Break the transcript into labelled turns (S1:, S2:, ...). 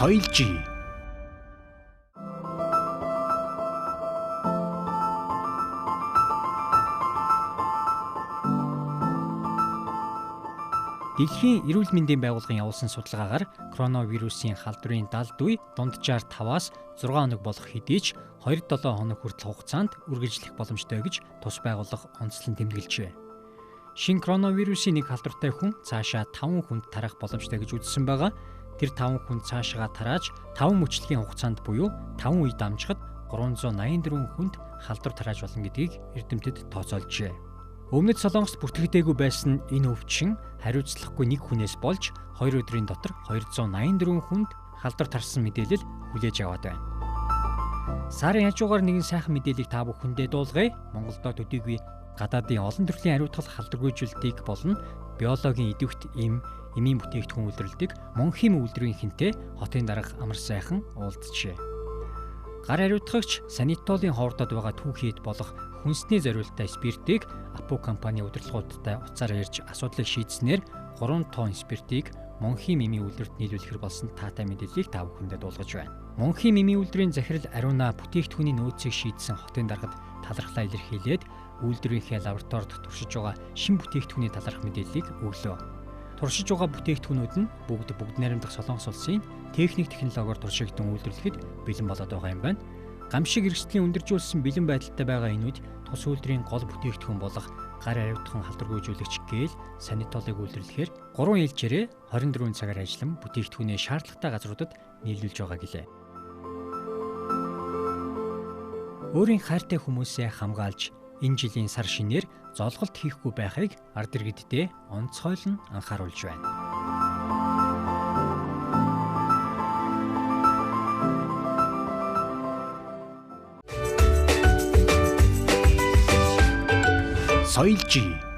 S1: соёлжий. Дэлхийн эрүүл мэндийн байгууллагын явуулсан судалгаагаар коронавирусын халдварын далд үе дунджаар 5-аас 6 хоног болох хэдий ч 2-7 хоног хүртэл хугацаанд үргэлжлэх боломжтой гэж тус байгууллага онцлон тэмдэглэжээ. Шинэ коронавирусын нэг халдвартай хүн цаашаа 5 хүнд тарах боломжтой гэж үзсэн байгаа. Тэр 5 хүн цаашаа тарааж 5 мөчлөгийн хугацаанд буюу 5 үе дамжихад 384 хүнд халдвар тарааж болно гэдгийг эрдэмтэд тооцоолжээ. Өмнөд Солонгост бүртгэгдээгүй байсан энэ өвчин хариуцлагагүй нэг хүнээс болж 2 өдрийн дотор 284 хүнд халдвар тарсан мэдээлэл хүлээж аваад байна. Сарын хажуугаар нэгэн сайхан мэдээллийг та бүхэндээ дуулгая. Монголдо төдийгүй гадаадын олон төрлийн хариуцлага халдваргүйжүүлэлтийг болон биологийн идэвхт эмийн бүтээгдэхүүн үйлдвэрлэдэг Монхим үйлдвэрийн хинтээ хотын дарга амар сайхан уулзжээ. Гар хариуцлагч Санитолын хоордод байгаа түүхийд болох хүнсний зориулалттай спиртийг Апу компани удирдлагуудтай уцаар ярьж асуудлыг шийдснээр 3 тонн спиртийг Монхим эмийн үйлдвэрт нийлүүлэхэр болсон таатай мэдээллийг та бүхэндээ дуулгаж байна. Монхим эмийн үйлдвэрийн захирал Ариуна бүтээгдэхүүний нөөцийг шийдсэн хотын даргад талархлаа илэрхийлээд үйлдвэрийнхээ лабораторид туршиж байгаа шинэ бүтээгдэхүүний талаарх мэдээллийг өглөө. Туршиж байгаа бүтээгдэхүүнүүд нь бүгд найрамдах Солонгос улсын техник технологиор туршигдсан үйлдвэрлэхэд бэлэн болоод байгаа юм байна. Гамшиг эрсдлийн өндөржүүлсэн бэлэн байдалтай байгаа энэ үед тус үйлдвэрийн гол бүтээгдэхүүн болох гар хариуцлагын халдваргүйжүүлэгч гээл санитолыг үйлдвэрлэхээр 3 ээлжээрээ 24 цагаар ажиллан бүтээгдэхүүнээ шаардлагатай газруудад нийлүүлж байгаа гэлээ. Өөрийн хайртай хүмүүсээ хамгаалж энэ жилийн сар шинээр золголт хийхгүй байхыг ард иргэддээ онцгойлон анхааруулж байна. соёлжий.